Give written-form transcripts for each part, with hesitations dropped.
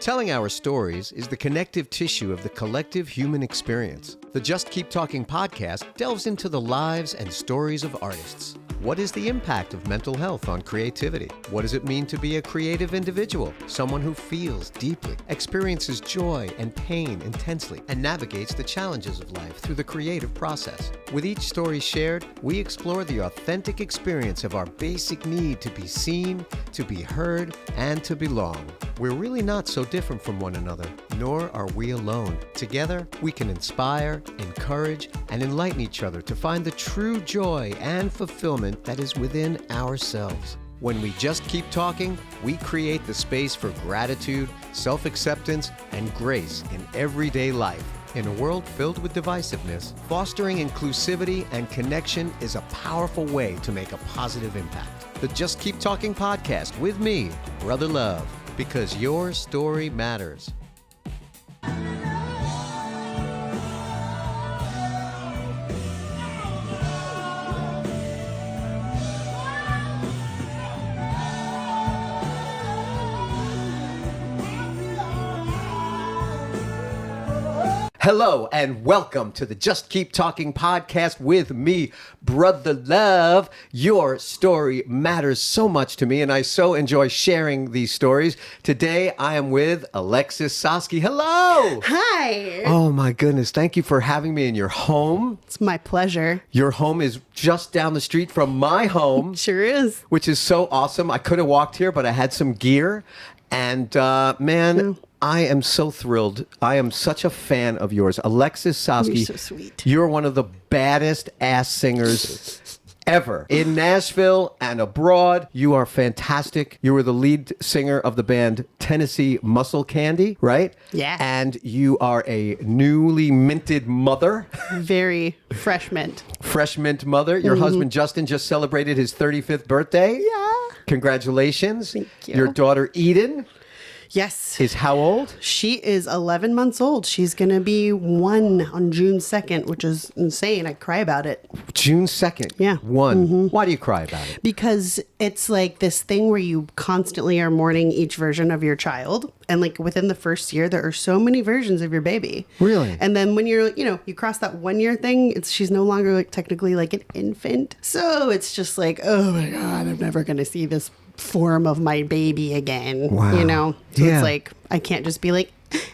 Telling our stories is the connective tissue of the collective human experience. The Just Keep Talking podcast delves into the lives and stories of artists. What is the impact of mental health on creativity? What does it mean to be a creative individual? Someone who feels deeply, experiences joy and pain intensely, and navigates the challenges of life through the creative process. With each story shared, we explore the authentic experience of our basic need to be seen, to be heard, and to belong. We're really not so different from one another, nor are we alone. Together, we can inspire, encourage, and enlighten each other to find the true joy and fulfillment that is within ourselves. When we just keep talking, we create the space for gratitude, self-acceptance, and grace in everyday life. In a world filled with divisiveness, fostering inclusivity and connection is a powerful way to make a positive impact. The Just Keep Talking podcast with me, Brother Love, because your story matters. Hello and welcome to the Just Keep Talking podcast with me, Brother Love. Your story matters so much to me and I so enjoy sharing these stories. Today I am with Alexis Saski. Hello! Hi! Oh my goodness, thank you for having me in your home. It's my pleasure. Your home is just down the street from my home. Sure is. Which is so awesome. I could have walked here, but I had some gear. And man... I am so thrilled. I am such a fan of yours. Alexis Saski. You're so sweet. You're one of the baddest ass singers ever. In Nashville and abroad, you are fantastic. You were the lead singer of the band Tennessee Muscle Candy, right? Yeah. And you are a newly minted mother. Very fresh mint. Fresh mint mother. Your husband Justin just celebrated his 35th birthday. Yeah. Congratulations. Thank you. Your daughter Eden. Yes. Is how old? She is 11 months old. She's going to be 1 on June 2nd, which is insane. I cry about it. June 2nd? Yeah. 1. Mm-hmm. Why do you cry about it? Because it's like this thing where you constantly are mourning each version of your child. And like within the first year, there are so many versions of your baby. Really? And then when you're, you cross that 1 year thing, she's no longer like technically like an infant. So it's just like, oh my God, I'm never going to see this form of my baby again. Wow. So it's like I can't just be like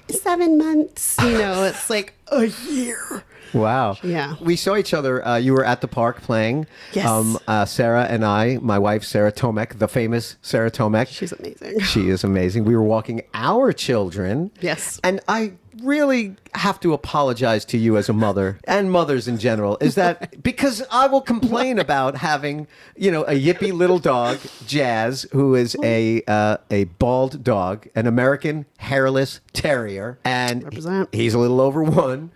7 months, it's like a year. Wow. Yeah. We saw each other. You were at the park playing. Yes. Sarah and I, my wife, Sarah Tomek, the famous Sarah Tomek. She's amazing. She is amazing. We were walking our children. Yes. And I really have to apologize to you as a mother and mothers in general, is that because I will complain about having, a yippy little dog, Jazz, who is a bald dog, an American hairless terrier, and he's a little over 1,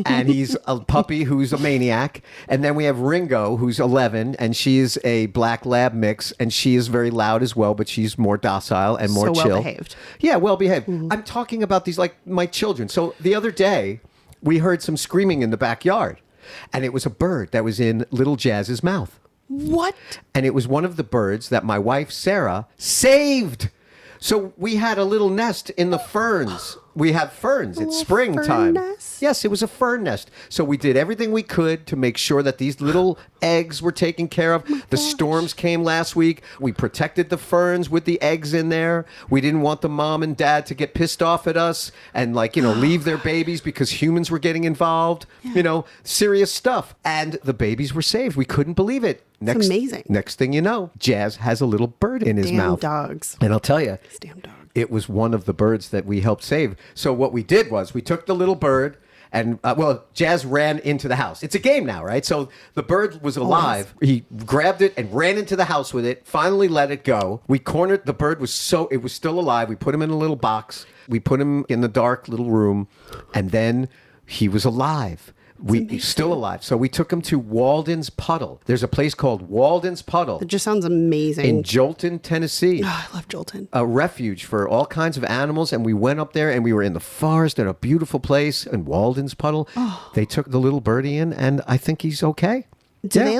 and he's a puppy who's a maniac, and then we have Ringo, who's 11, and she is a black lab mix, and she is very loud as well, but she's more docile and more chill. Well behaved. Yeah, well behaved. I'm talking about these like my children. So the other day, we heard some screaming in the backyard, and it was a bird that was in little Jazz's mouth. What? And it was one of the birds that my wife, Sarah, saved. So we had a little nest in the ferns. We have ferns. It's springtime. Fern nest? Yes, it was a fern nest. So we did everything we could to make sure that these little eggs were taken care of. The storms came last week. We protected the ferns with the eggs in there. We didn't want the mom and dad to get pissed off at us and leave their babies because humans were getting involved. Serious stuff. And the babies were saved. We couldn't believe it. It's amazing. Next thing you know, Jazz has a little bird in his mouth. Dogs. And I'll tell you, Damn dog. it was one of the birds that we helped save. So what we did was we took the little bird and, Jazz ran into the house. It's a game now, right? So the bird was alive. He grabbed it and ran into the house with it, finally let it go. We cornered, the bird was it was still alive. We put him in a little box. We put him in the dark little room, and then he was alive. He's still alive. So we took him to Walden's Puddle. There's a place called Walden's Puddle. It just sounds amazing. In Jolton, Tennessee. Oh, I love Jolton. A refuge for all kinds of animals. And we went up there and we were in the forest in a beautiful place in Walden's Puddle. Oh. They took the little birdie in and I think he's okay. Do they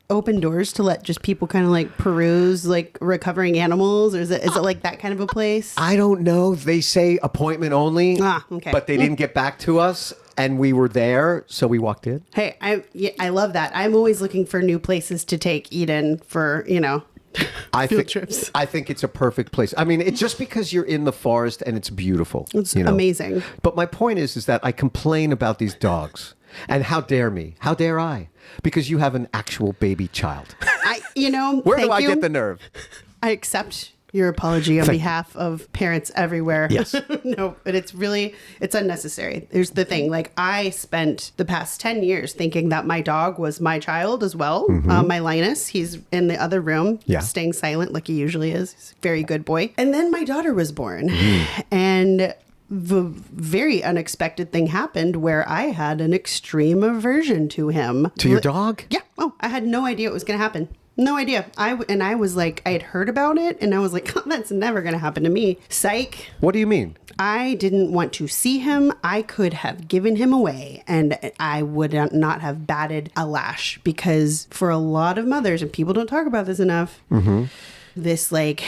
open doors to let just people kind of like peruse like recovering animals, or is it like that kind of a place? I don't know. They say appointment only, Okay. but they didn't get back to us, and we were there, so we walked in. Hey, I love that. I'm always looking for new places to take Eden for, field trips. I think it's a perfect place. I mean, it's just because you're in the forest and it's beautiful. It's amazing. But my point is that I complain about these dogs. And how dare me? How dare I? Because you have an actual baby child. Where do I get the nerve? I accept your apology on behalf of parents everywhere. Yes. No, but it's unnecessary. There's the thing. Like, I spent the past 10 years thinking that my dog was my child as well. My Linus, he's in the other room, staying silent like he usually is. He's a very good boy. And then my daughter was born. And the very unexpected thing happened where I had an extreme aversion to him. To your dog? Yeah. Oh, I had no idea it was going to happen. No idea. I was like, I had heard about it and I was like, oh, that's never going to happen to me. Psych. What do you mean? I didn't want to see him. I could have given him away and I would not have batted a lash, because for a lot of mothers, and people don't talk about this enough, this like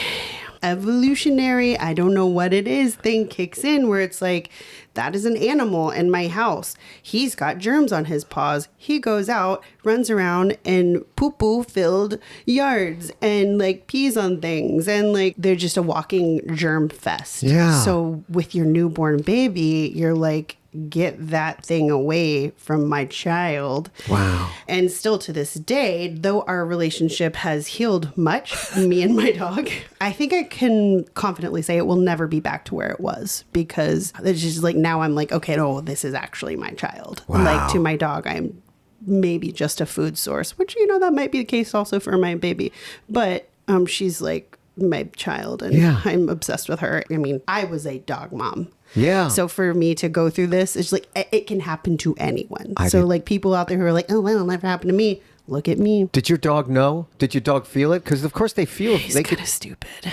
evolutionary, I don't know what it is, thing kicks in where it's like, that is an animal in my house. He's got germs on his paws. He goes out, runs around in poo-poo filled yards and like pees on things. And like, they're just a walking germ fest. Yeah. So with your newborn baby, you're like, get that thing away from my child. Wow. And still to this day, though our relationship has healed much, me and my dog, I think I can confidently say it will never be back to where it was, because it's just like, now I'm like, okay, no, this is actually my child. Wow. Like, to my dog, I'm maybe just a food source, which, that might be the case also for my baby. But she's like my child, and I'm obsessed with her. I mean, I was a dog mom. Yeah. So for me to go through this, it's like, it can happen to anyone. So like, people out there who are like, oh, well, it'll never happen to me. Look at me. Did your dog know? Did your dog feel it? Because of course they feel. He's kind of stupid.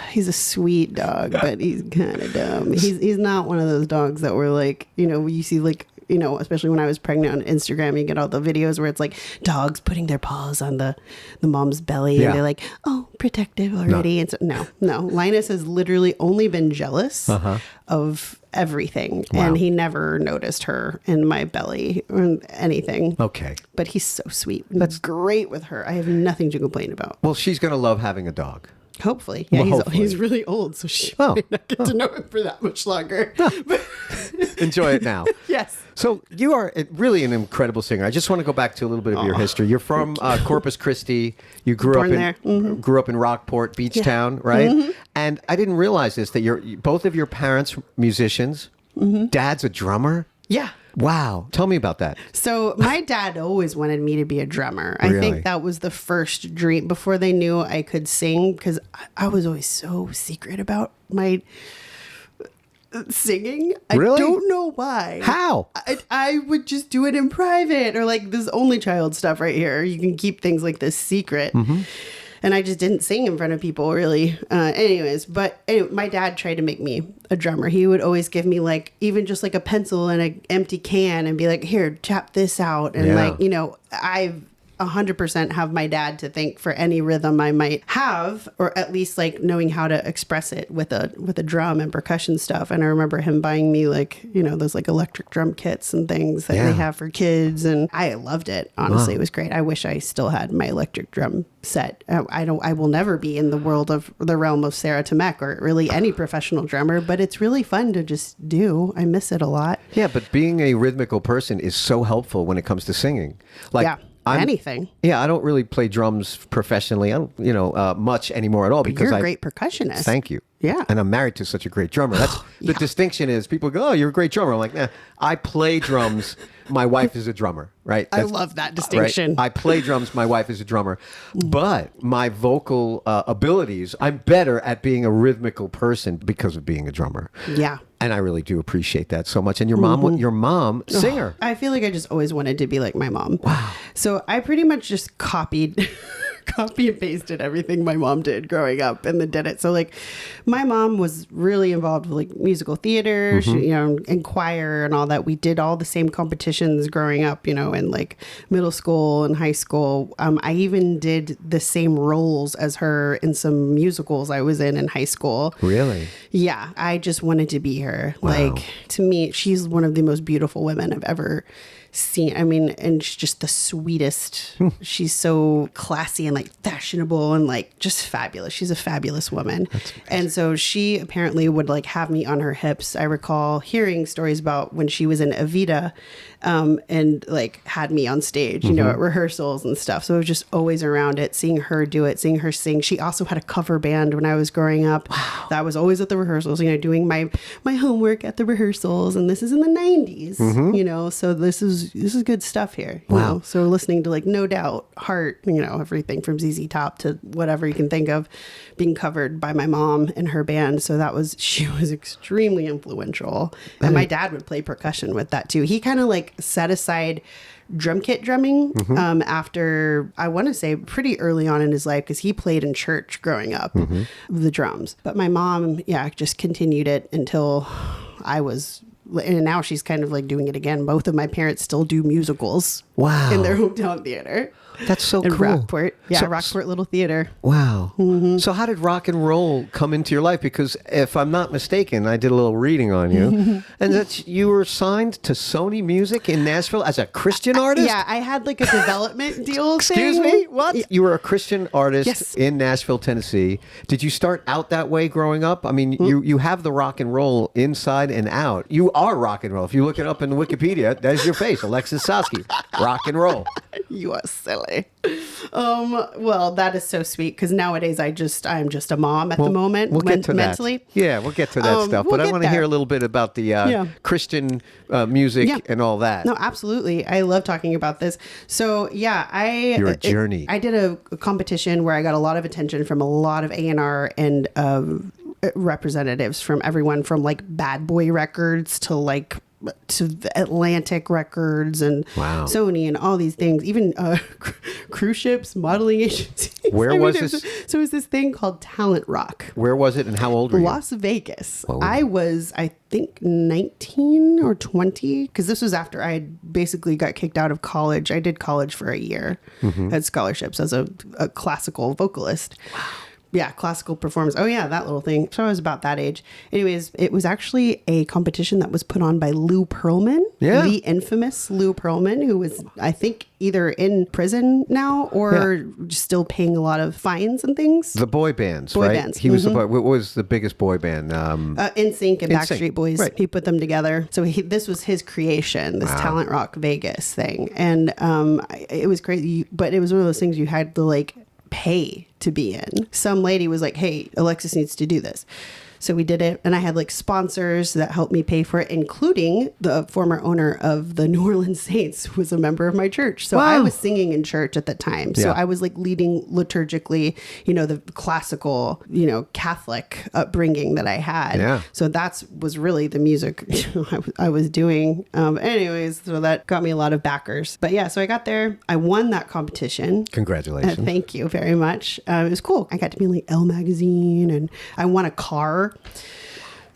He's a sweet dog, but he's kind of dumb. He's not one of those dogs that were like, you see like, especially when I was pregnant on Instagram, you get all the videos where it's like dogs putting their paws on the mom's belly and they're like, oh, protective already. And so, no. Linus has literally only been jealous of everything. Wow. And he never noticed her in my belly or anything. Okay. But he's so sweet. That's great with her. I have nothing to complain about. Well, she's going to love having a dog. Hopefully. Yeah, Well, hopefully. He's really old, so she might not get to know him for that much longer. Enjoy it now. Yes. So you are really an incredible singer. I just want to go back to a little bit of your history. You're from Corpus Christi. You grew Born up in there. Mm-hmm. grew up in Rockport, Beach Town, right? Mm-hmm. And I didn't realize this, that both of your parents musicians. Mm-hmm. Dad's a drummer. Yeah. Wow. Tell me about that. So my dad always wanted me to be a drummer. Really? I think that was the first dream before they knew I could sing, because I was always so secret about my singing. Really? I don't know why. How? I would just do it in private, or like this only child stuff right here. You can keep things like this secret. Mm-hmm. And I just didn't sing in front of people, really. But anyway, my dad tried to make me a drummer. He would always give me like, even just like a pencil and an empty can and be like, here, tap this out. And I've 100% have my dad to thank for any rhythm I might have, or at least like knowing how to express it with a drum and percussion stuff. And I remember him buying me like, those like electric drum kits and things that they have for kids. And I loved it. Honestly, It was great. I wish I still had my electric drum set. I will never be in the realm of Sarah Tomek or really any professional drummer, but it's really fun to just do. I miss it a lot. Yeah, but being a rhythmical person is so helpful when it comes to singing. Anything. Yeah, I don't really play drums professionally. I don't, much anymore at all, because you're a great percussionist. Thank you. Yeah. And I'm married to such a great drummer. That's the distinction is people go, oh, you're a great drummer. I'm like, nah, I play drums. My wife is a drummer, right? I love that distinction. Right? I play drums. My wife is a drummer. But my vocal abilities, I'm better at being a rhythmical person because of being a drummer. Yeah. And I really do appreciate that so much. And your mom, singer. I feel like I just always wanted to be like my mom. Wow. So I pretty much just copied copy and pasted everything my mom did growing up and then did it. So like my mom was really involved with like musical theater, she, and choir and all that. We did all the same competitions growing up, in like middle school and high school. I even did the same roles as her in some musicals I was in high school. Really? Yeah. I just wanted to be her. Wow. Like, to me, she's one of the most beautiful women I've ever seen. I mean, and she's just the sweetest. She's so classy and like fashionable and like just fabulous. She's a fabulous woman. And so she apparently would like have me on her hips. I recall hearing stories about when she was in Evita, and like had me on stage, at rehearsals and stuff. So I was just always around it, seeing her do it, seeing her sing. She also had a cover band when I was growing up. Wow. That was always at the rehearsals, doing my homework at the rehearsals. And this is in the 90s, so this is good stuff here. Wow. So listening to like No Doubt, Heart, everything from ZZ Top to whatever you can think of being covered by my mom and her band. So she was extremely influential. And my dad would play percussion with that too. He kind of like set aside drum kit drumming after, I want to say, pretty early on in his life, because he played in church growing up, the drums. But my mom, just continued it until I was... And now she's kind of like doing it again. Both of my parents still do musicals. Wow. In their hometown theater. That's so in cool. Rockport. Yeah, Rockport Little Theater. Wow. So how did rock and roll come into your life? Because if I'm not mistaken, I did a little reading on you, and that you were signed to Sony Music in Nashville as a Christian artist? Yeah, I had like a development deal Excuse thing. me? What? You were a Christian artist Yes. in Nashville, Tennessee. Did you start out that way growing up? I mean, you have the rock and roll inside and out. You are rock and roll. If you look it up in Wikipedia, there's your face, Alexis Saski. Rock and roll. You are silly. Well, that is so sweet, because nowadays I'm just a mom at the moment. We'll get to mentally. that. Yeah, we'll get to that stuff. But I want to hear a little bit about the Christian music and all that. No, absolutely. I love talking about this. So Your journey. I did a competition where I got a lot of attention from a lot of A&R and representatives from everyone from like Bad Boy Records to the Atlantic Records and Sony and all these things, even cruise ships, modeling agencies. Where was this? So it was this thing called Talent Rock. Where was it and how old were you? Las Vegas. Oh. I was, I think, 19 or 20, because this was after I had basically got kicked out of college. I did college for a year, had scholarships as a classical vocalist. Wow. Yeah, classical performance. Oh, yeah, that little thing. So I was about that age. Anyways, it was actually a competition that was put on by Lou Pearlman, the infamous Lou Pearlman, who was, I think, either in prison now or still paying a lot of fines and things. The boy bands, boy right? Bands. He was the boy. What was the biggest boy band? NSYNC and Backstreet Boys. Right. He put them together. So this was his creation, this Talent Rock Vegas thing. And it was crazy. But it was one of those things you had to like pay to be in. Some lady was like, hey, Alexis needs to do this. So we did it, and I had like sponsors that helped me pay for it, including the former owner of the New Orleans Saints, who was a member of my church. So I was singing in church at that time. So I was like leading liturgically, the classical, Catholic upbringing that I had. Yeah. So was really the music I was doing. Anyways, so that got me a lot of backers. But yeah, so I got there. I won that competition. Congratulations. Thank you very much. It was cool. I got to be in like Elle magazine, and I won a car.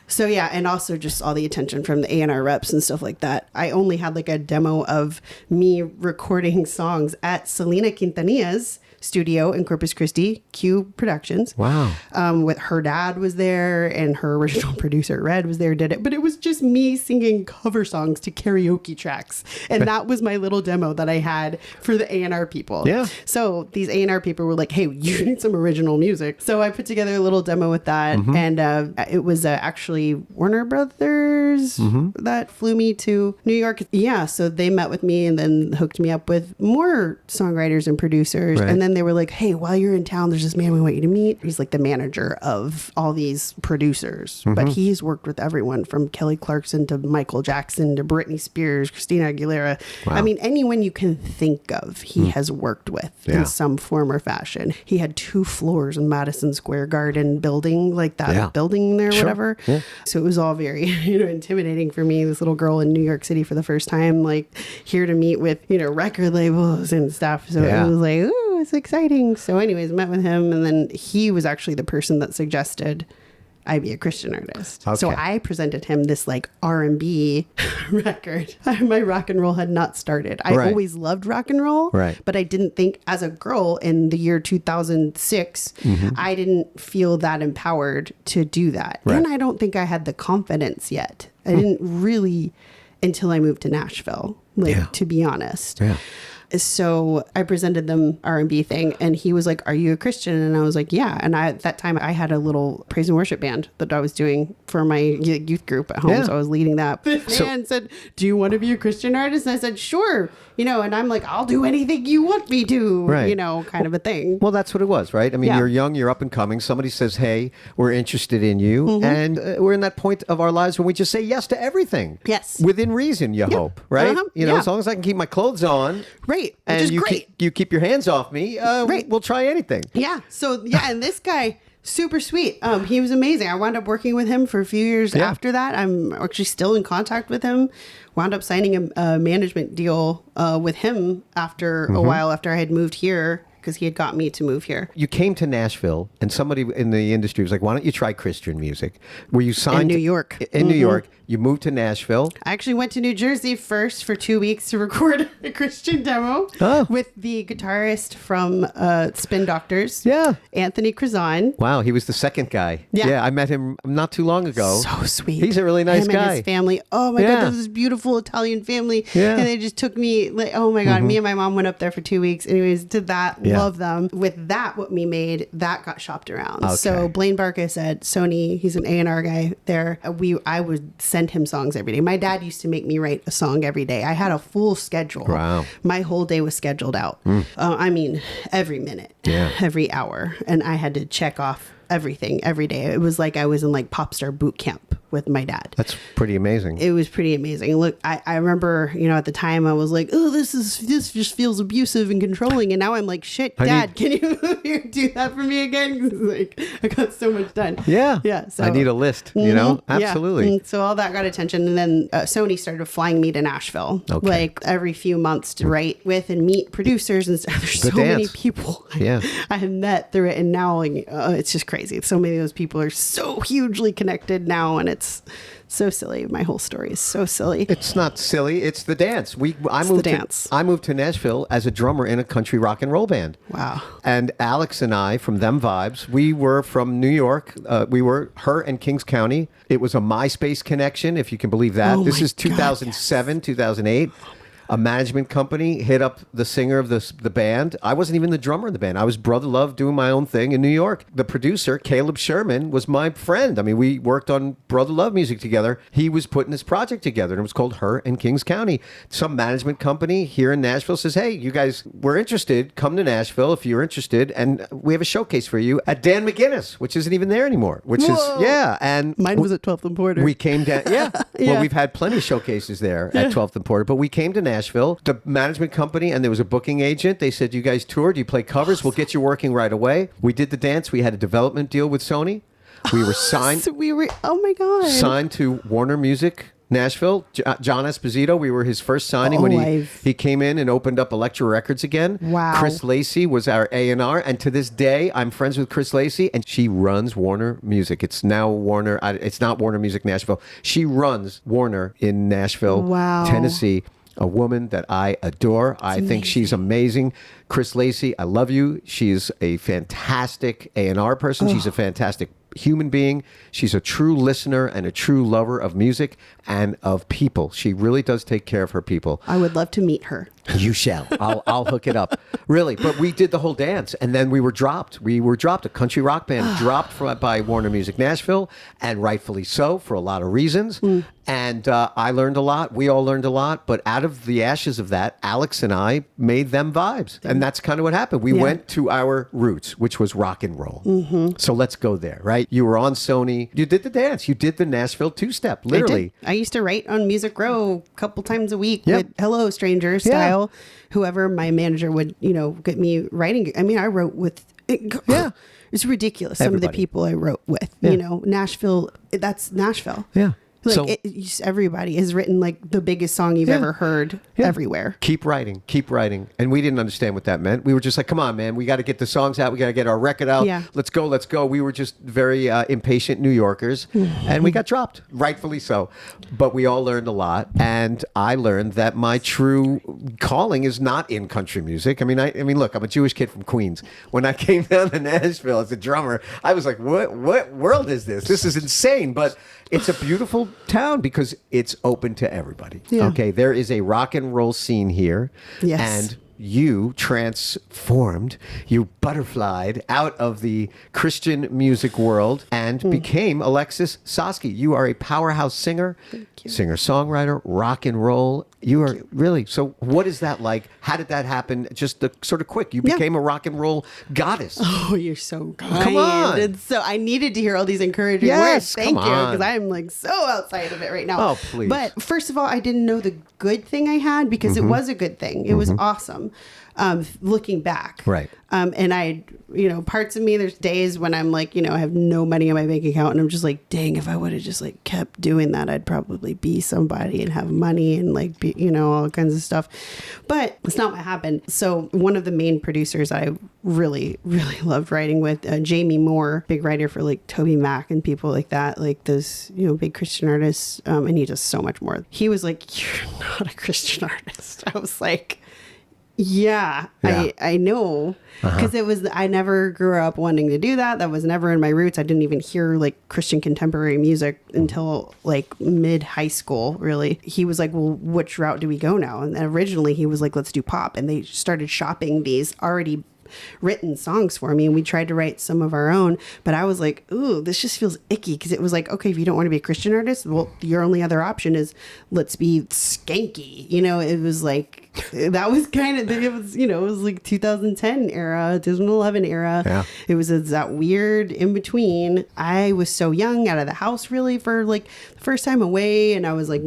So yeah, and also just all the attention from the A&R reps and stuff like that. I only had like a demo of me recording songs at Selena Quintanilla's studio in Corpus Christi, Q Productions. Wow. With her dad was there, and her original producer Red was there, did it. But it was just me singing cover songs to karaoke tracks. And that was my little demo that I had for the A&R people. Yeah. So these A&R people were like, hey, you need some original music. So I put together a little demo with that. And it was actually Warner Brothers that flew me to New York. Yeah. So they met with me and then hooked me up with more songwriters and producers. And then they were like, hey, while you're in town, there's this man we want you to meet. He's like the manager of all these producers, but he's worked with everyone from Kelly Clarkson to Michael Jackson to Britney Spears, Christina Aguilera. Wow. I mean, anyone you can think of, he has worked with in some form or fashion. He had 2 floors in Madison Square Garden building, like that building there, whatever. Yeah. So it was all very, intimidating for me, this little girl in New York City for the first time, like here to meet with, record labels and stuff. So it was like, ooh, it's exciting. So anyways, met with him, and then he was actually the person that suggested I be a Christian artist. Okay. So I presented him this like R&B record. My rock and roll had not started. I always loved rock and roll, but I didn't think as a girl in the year 2006, I didn't feel that empowered to do that. And I don't think I had the confidence yet. I didn't really until I moved to Nashville, to be honest. Yeah. So I presented them R&B thing, and he was like, "Are you a Christian?" And I was like, "Yeah." And at that time I had a little praise and worship band that I was doing for my youth group at home. Yeah. So I was leading that. This man said, "Do you want to be a Christian artist?" And I said, "Sure." And I'm like, "I'll do anything you want me to," kind of a thing. Well, that's what it was, right? I mean, you're young, you're up and coming. Somebody says, "Hey, we're interested in you." And we're in that point of our lives when we just say yes to everything. Yes. Within reason, you hope, right? As long as I can keep my clothes on. Right. And which is great. You keep your hands off me. We'll try anything. Yeah. So, and this guy, super sweet. He was amazing. I wound up working with him for a few years after that. I'm actually still in contact with him. Wound up signing a management deal with him after a while after I had moved here, because he had got me to move here. You came to Nashville, and somebody in the industry was like, "Why don't you try Christian music?" Were you signed in New York? In New York, you moved to Nashville. I actually went to New Jersey first for 2 weeks to record a Christian demo with the guitarist from Spin Doctors. Yeah, Anthony Crazon. Wow, he was the second guy. Yeah, I met him not too long ago. So sweet. He's a really nice guy. And his family. Oh my God, this beautiful Italian family. Yeah, and they just took me. Like, oh my God, me and my mom went up there for 2 weeks. Anyways, did that. Love them. With that, what we made, that got shopped around. Okay. So Blaine Barkas at Sony, he's an A&R guy there. I would send him songs every day. My dad used to make me write a song every day. I had a full schedule. Wow. My whole day was scheduled out. I mean, every minute, every hour. And I had to check off everything every day. It was like I was in like pop star boot camp with my dad. That's pretty amazing. It was pretty amazing. Look, I remember, at the time I was like, "Oh, this just feels abusive and controlling." And now I'm like, "Shit, Dad, can you do that for me again?" Like, I got so much done. Yeah. Yeah. So I need a list, Absolutely. Yeah. So all that got attention. And then Sony started flying me to Nashville, like every few months to write with and meet producers and stuff. There's so many people I have met through it. And now it's just crazy. So many of those people are so hugely connected now, and it's so silly. My whole story is so silly. It's not silly. It's the dance. I moved to Nashville as a drummer in a country rock and roll band. Wow. And Alex and I from Them Vibes, we were from New York. We were her and Kings County. It was a MySpace connection, if you can believe that. This is 2007, 2008. A management company hit up the singer of the band. I wasn't even the drummer in the band. I was Brother Love doing my own thing in New York. The producer, Caleb Sherman, was my friend. I mean, we worked on Brother Love music together. He was putting this project together, and it was called Her and Kings County. Some management company here in Nashville says, "Hey, you guys, we're interested. Come to Nashville if you're interested, and we have a showcase for you at Dan McGinnis," which isn't even there anymore, which is, and mine was at 12th and Porter. We came down, Well, we've had plenty of showcases there at 12th and Porter, but we came to Nashville. The management company, and there was a booking agent. They said, "You guys toured, you play covers, we'll get you working right away." We did the dance. We had a development deal with Sony. We were signed. Oh my God. Signed to Warner Music Nashville. John Esposito, we were his first signing when he came in and opened up Elektra Records again. Wow. Chris Lacey was our A&R, and to this day, I'm friends with Chris Lacey, and she runs Warner Music. It's now Warner. It's not Warner Music Nashville. She runs Warner in Nashville, Tennessee. A woman that I adore. I think she's amazing. Chris Lacey, I love you. She's a fantastic A&R person. She's a fantastic human being. She's a true listener and a true lover of music and of people. She really does take care of her people. I would love to meet her. You shall. I'll hook it up. Really. But we did the whole dance, and then we were dropped. We were dropped. A country rock band dropped by Warner Music Nashville, and rightfully so for a lot of reasons. And I learned a lot. We all learned a lot. But out of the ashes of that, Alex and I made Them Vibes. And that's kind of what happened. We went to our roots, which was rock and roll. So let's go there, right? You were on Sony. You did the dance. You did the Nashville two-step, literally. I used to write on Music Row a couple times a week with Hello Stranger style. Whoever my manager would, get me writing. I mean, I wrote with... It's ridiculous. Some of the people I wrote with, Nashville, that's Nashville. Yeah. Like So- just everybody has written like the biggest song you've ever heard everywhere. Keep writing. And we didn't understand what that meant. We were just like, come on, man, we got to get the songs out. We got to get our record out. Yeah. Let's go. We were just very impatient New Yorkers, and we got dropped, rightfully so. But we all learned a lot, and I learned that my true calling is not in country music. I mean, look, I'm a Jewish kid from Queens. When I came down to Nashville as a drummer, I was like, what world is this? This is insane. But it's a beautiful town because it's open to everybody. Yeah. Okay, there is a rock and roll scene here. Yes. And you transformed, you butterflied out of the Christian music world and became Alexis Saski. You are a powerhouse singer, singer-songwriter, rock and roll. You are really, so what is that like? How did that happen? Just the sort of quick, you became a rock and roll goddess. Oh, you're so kind. Come on. And so I needed to hear all these encouraging Yes, words. Thank you. come on. Because I'm like so outside of it right now. Oh, please. But first of all, I didn't know the good thing I had because it was a good thing. It was awesome. Looking back. Right. And I, parts of me, there's days when I'm like, I have no money in my bank account and I'm just like, dang, if I would have just like kept doing that, I'd probably be somebody and have money and like be, all kinds of stuff. But it's not what happened. So one of the main producers I really, really loved writing with, Jamie Moore, big writer for like Toby Mac and people like that, like those, big Christian artists. And he does so much more. He was like, you're not a Christian artist. I was like, yeah. I know. Because I never grew up wanting to do that. That was never in my roots. I didn't even hear like Christian contemporary music until like mid high school, really. He was like, well, which route do we go now? And originally he was like, let's do pop. And they started shopping these already written songs for me, and we tried to write some of our own, but I was like, ooh, this just feels icky, because it was like, okay, if you don't want to be a Christian artist, well, your only other option is let's be skanky. It was like, that was kind of, it was like 2010 era, 2011 era. Yeah. It was that weird in between. I was so young, out of the house really for like the first time away, and I was like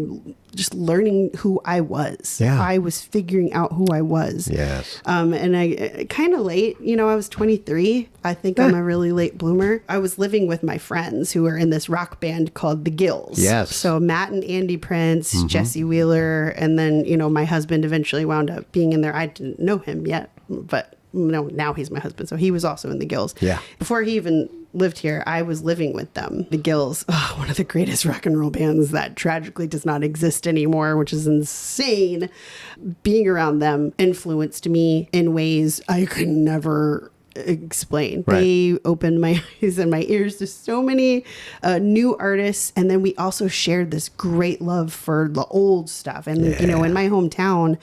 just learning who I was. Yeah. I was figuring out who I was. Yes. And I kind of late, I was 23. I think I'm a really late bloomer. I was living with my friends who were in this rock band called The Gills. Yes. So Matt and Andy Prince, Jesse Wheeler, and then, my husband eventually wound up being in there. I didn't know him yet, but now he's my husband. So he was also in The Gills. Yeah. Before he even lived here, I was living with them. The Gills, one of the greatest rock and roll bands that tragically does not exist anymore, which is insane. Being around them influenced me in ways I could never explain. Right. They opened my eyes and my ears to so many new artists, and then we also shared this great love for the old stuff. And in my hometown,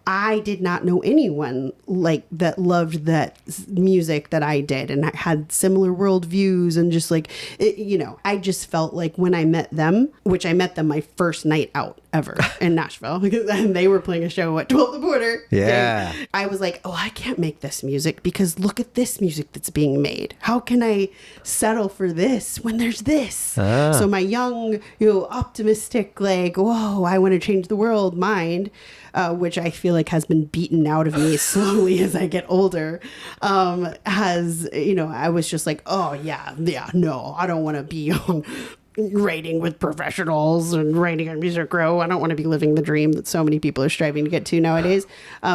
I did not know anyone like that loved that music that I did, and I had similar worldviews, and just like, I just felt like when I met them, which I met them my first night out ever in Nashville, and they were playing a show at 12 the Border. Yeah. I was like, oh, I can't make this music because look at this music that's being made. How can I settle for this when there's this? So my young, optimistic, like, whoa, I want to change the world mind, which I feel like has been beaten out of me slowly as I get older, I was just like, oh, yeah, no, I don't want to be on writing with professionals and writing on Music Row. I don't want to be living the dream that so many people are striving to get to nowadays.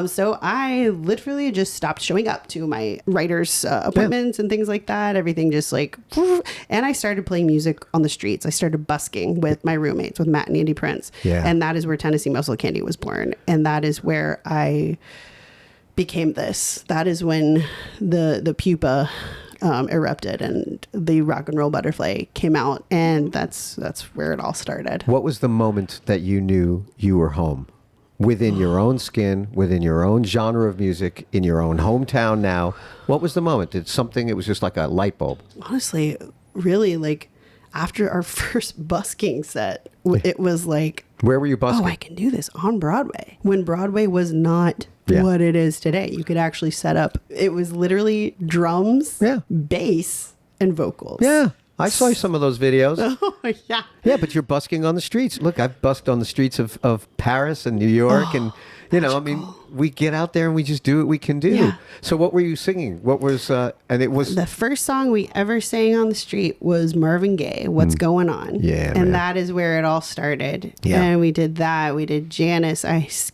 So I literally just stopped showing up to my writers' appointments and things like that. Everything just like, and I started playing music on the streets. I started busking with my roommates, with Matt and Andy Prince. Yeah. And that is where Tennessee Muscle Candy was born. And that is where I became this. That is when the pupa erupted and the rock and roll butterfly came out, and that's where it all started. What was the moment that you knew you were home? Within your own skin, within your own genre of music, in your own hometown now? What was the moment? It was just like a light bulb? Honestly, really, like after our first busking set, it was like, where were you busking? Oh, I can do this on Broadway. When Broadway was not what it is today. You could actually set up. It was literally drums, bass, and vocals. Yeah. I saw some of those videos. Oh, yeah. Yeah, but you're busking on the streets. Look, I've busked on the streets of Paris and New York, and You know, I mean, we get out there and we just do what we can do. Yeah. So what were you singing? What was, and it was... The first song we ever sang on the street was Marvin Gaye, What's Going On. Yeah, and man. that is where it all started. Yeah. And we did that. We did Janice.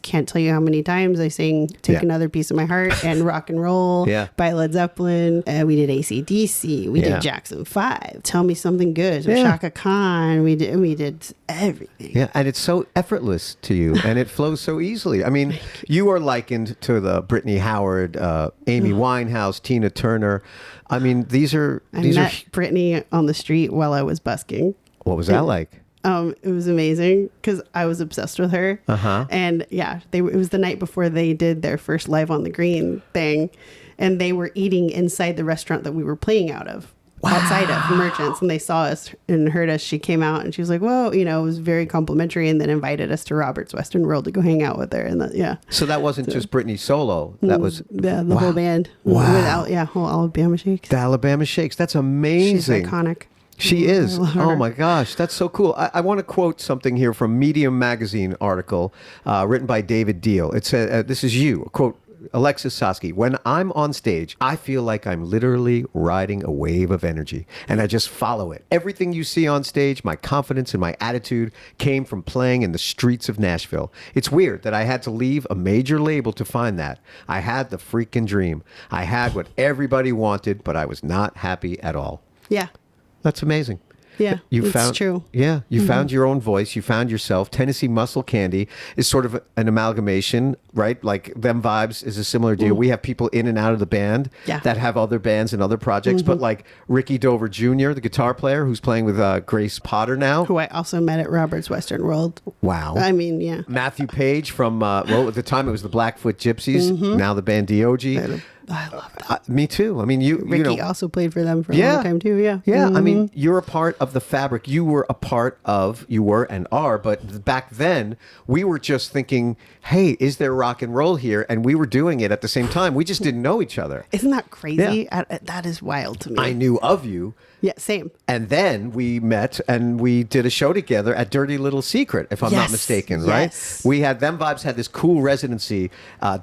Can't tell you how many times I sang Take Another Piece of My Heart and Rock and Roll by Led Zeppelin. We did AC/DC. We did Jackson 5. Tell Me Something Good. Shaka Khan. We did everything. Yeah, and it's so effortless to you, and it flows so easily. I mean, you are likened to the Brittany Howard, Amy Winehouse, Tina Turner. I mean, I met Brittany on the street while I was busking. What was that like? It was amazing because I was obsessed with her. And yeah, it was the night before they did their first Live on the Green thing, and they were eating inside the restaurant that we were playing out of. Outside of Merchants, and they saw us and heard us. She came out and she was like, "Whoa," it was very complimentary, and then invited us to Robert's Western World to go hang out with her. And So that wasn't just Britney solo. That was the whole band. Wow. Whole Alabama Shakes. The Alabama Shakes. That's amazing. She's iconic. She is. I love her. Oh my gosh, that's so cool. I want to quote something here from Medium magazine article written by David Deal. It says, "This is you." Quote. Alexis Saski, "When I'm on stage, I feel like I'm literally riding a wave of energy, and I just follow it. Everything you see on stage, my confidence and my attitude came from playing in the streets of Nashville. It's weird that I had to leave a major label to find that. I had the freaking dream. I had what everybody wanted, but I was not happy at all." Yeah. That's amazing. Yeah, it's true. Yeah, you found your own voice. You found yourself. Tennessee Muscle Candy is sort of an amalgamation, right? Like Them Vibes is a similar deal. We have people in and out of the band that have other bands and other projects, but like Ricky Dover Jr., the guitar player who's playing with Grace Potter now. Who I also met at Robert's Western World. Wow. I mean, yeah. Matthew Page from, at the time it was the Blackfoot Gypsies, now the band DOG. I love that. Me too. I mean, Ricky also played for them for a long time too. Yeah. Yeah. I mean, you're a part of the fabric. You were and are, but back then we were just thinking, hey, is there rock and roll here? And we were doing it at the same time. We just didn't know each other. Isn't that crazy? Yeah. That is wild to me. I knew of you. Yeah, same. And then we met and we did a show together at Dirty Little Secret, if I'm not mistaken, right? We had Them Vibes had this cool residency.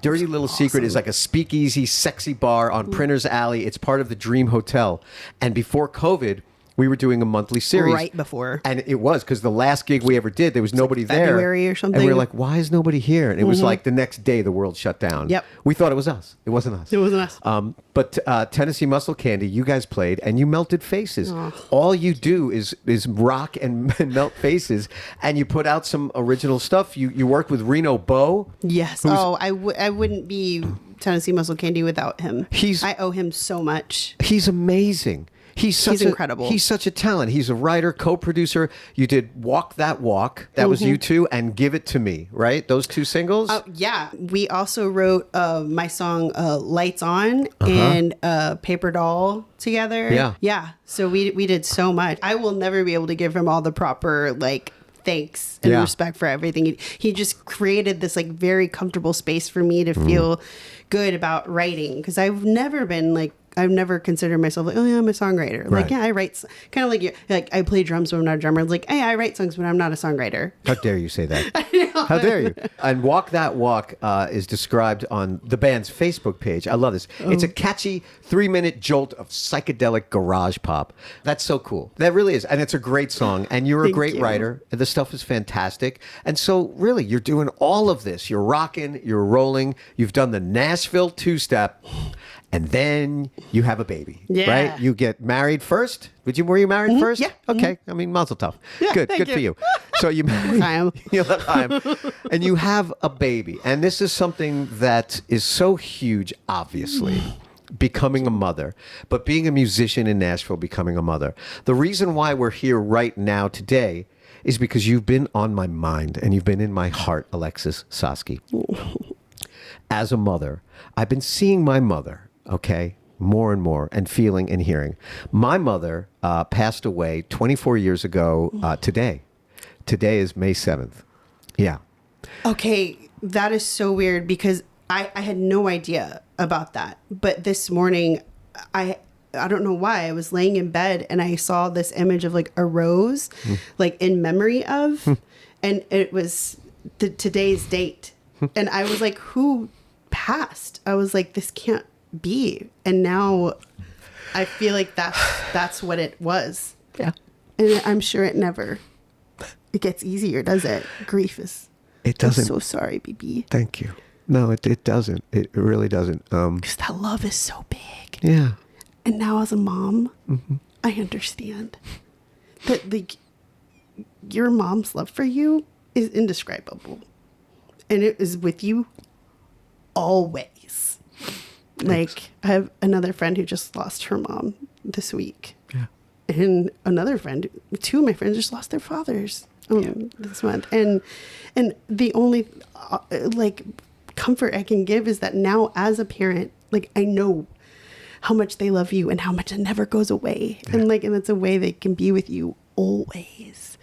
Dirty Little Secret is like a speakeasy, sexy bar on Printer's Alley. It's part of the Dream Hotel. And before COVID, we were doing a monthly series. Right before. And it was because the last gig we ever did, there was nobody there. February or something. And we were like, why is nobody here? And it was like the next day the world shut down. Yep. We thought it was us. It wasn't us. It wasn't us. But Tennessee Muscle Candy, you guys played and you melted faces. All you do is rock and melt faces, and you put out some original stuff. You work with Reno Bo. Yes. I wouldn't be Tennessee Muscle Candy without him. I owe him so much. He's amazing. He's incredible. He's such a talent. He's a writer, co-producer. You did Walk That Walk. That was you two, and Give It to Me, right? Those two singles? Yeah. We also wrote my song Lights On and Paper Doll together. Yeah. Yeah. So we did so much. I will never be able to give him all the proper thanks and respect for everything. He just created this very comfortable space for me to feel good about writing, because I've never considered myself I'm a songwriter. Right. I write kind of I play drums, but I'm not a drummer. It's hey, I write songs, but I'm not a songwriter. How dare you say that? How dare you? And Walk That Walk is described on the band's Facebook page. I love this. It's a catchy 3-minute jolt of psychedelic garage pop. That's so cool. That really is. And it's a great song. And you're a great writer. The stuff is fantastic. And so really, you're doing all of this. You're rocking, you're rolling. You've done the Nashville two-step. And then you have a baby, right? You get married first. Were you married first? Yeah. Okay. I mean, mazel tov. Yeah, good for you. So you Time. and you have a baby. And this is something that is so huge, obviously. Becoming a mother, but being a musician in Nashville, becoming a mother. The reason why we're here right now today is because you've been on my mind and you've been in my heart, Alexis Saski. As a mother, I've been seeing my mother, more and more, and feeling and hearing. My mother passed away 24 years ago today. Today is May 7th. Yeah. Okay, that is so weird because I had no idea about that. But this morning, I don't know why, I was laying in bed and I saw this image of a rose, in memory of, and it was today's date. And I was like, who passed? I was like, this can't be. And now I feel like that's what it was. Yeah. And I'm sure it gets easier, does it? Grief is. It doesn't. I'm so sorry, BB. Thank you. No, it doesn't. It really doesn't. Because that love is so big. Yeah. And now as a mom, I understand that like your mom's love for you is indescribable. And it is with you always. Thanks. Like I have another friend who just lost her mom this week. Yeah. And another friend, two of my friends just lost their fathers this month. And the only like comfort I can give is that now as a parent, like I know how much they love you and how much it never goes away. Yeah. And it's a way they can be with you always.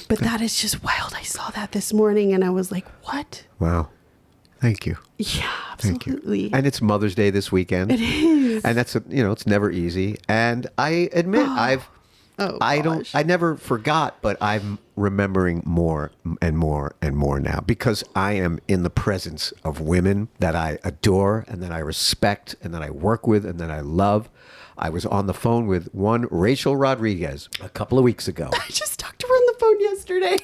But that is just wild. I saw that this morning and I was like, what? Wow. Thank you. Yeah, absolutely. Thank you. And it's Mother's Day this weekend. It is. And that's, it's never easy. And I admit I never forgot, but I'm remembering more and more and more now because I am in the presence of women that I adore and that I respect and that I work with and that I love. I was on the phone with one Rachel Rodriguez a couple of weeks ago. I just talked to her on the phone yesterday.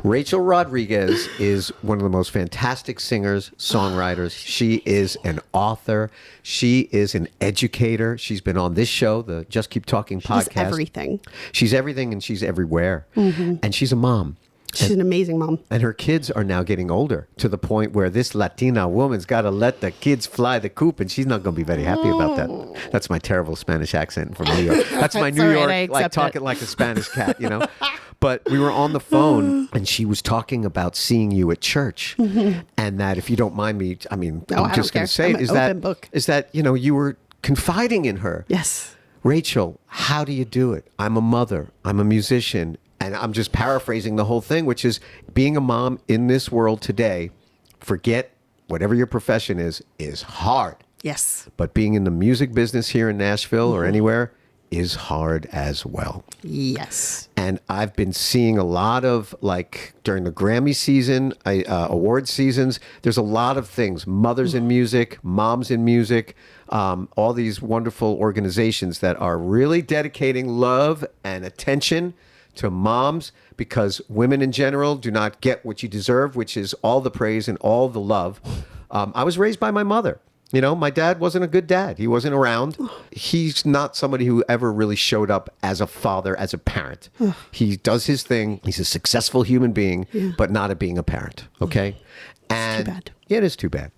Rachel Rodriguez is one of the most fantastic singers, songwriters. She is an author. She is an educator. She's been on this show, the Just Keep Talking podcast. She's everything. She's everything and she's everywhere. And she's a mom. She's an amazing mom. And her kids are now getting older to the point where this Latina woman's got to let the kids fly the coop, and she's not going to be very happy about that. That's my terrible Spanish accent from New York. That's my New York, like talking like a Spanish cat, But we were on the phone, and she was talking about seeing you at church, and that if you don't mind me, I'm just going to say, is that you were confiding in her. Yes. Rachel, how do you do it? I'm a mother. I'm a musician. And I'm just paraphrasing the whole thing, which is being a mom in this world today, forget whatever your profession is hard. Yes. But being in the music business here in Nashville or anywhere is hard as well. Yes. And I've been seeing a lot of, like, during the Grammy season, award seasons, there's a lot of things, mothers in music, moms in music, all these wonderful organizations that are really dedicating love and attention to moms, because women in general do not get what you deserve, which is all the praise and all the love. I was raised by my mother. My dad wasn't a good dad. He wasn't around. He's not somebody who ever really showed up as a father, as a parent. He does his thing. He's a successful human being, but not being a parent. Okay? And it's too bad. Yeah, it is too bad.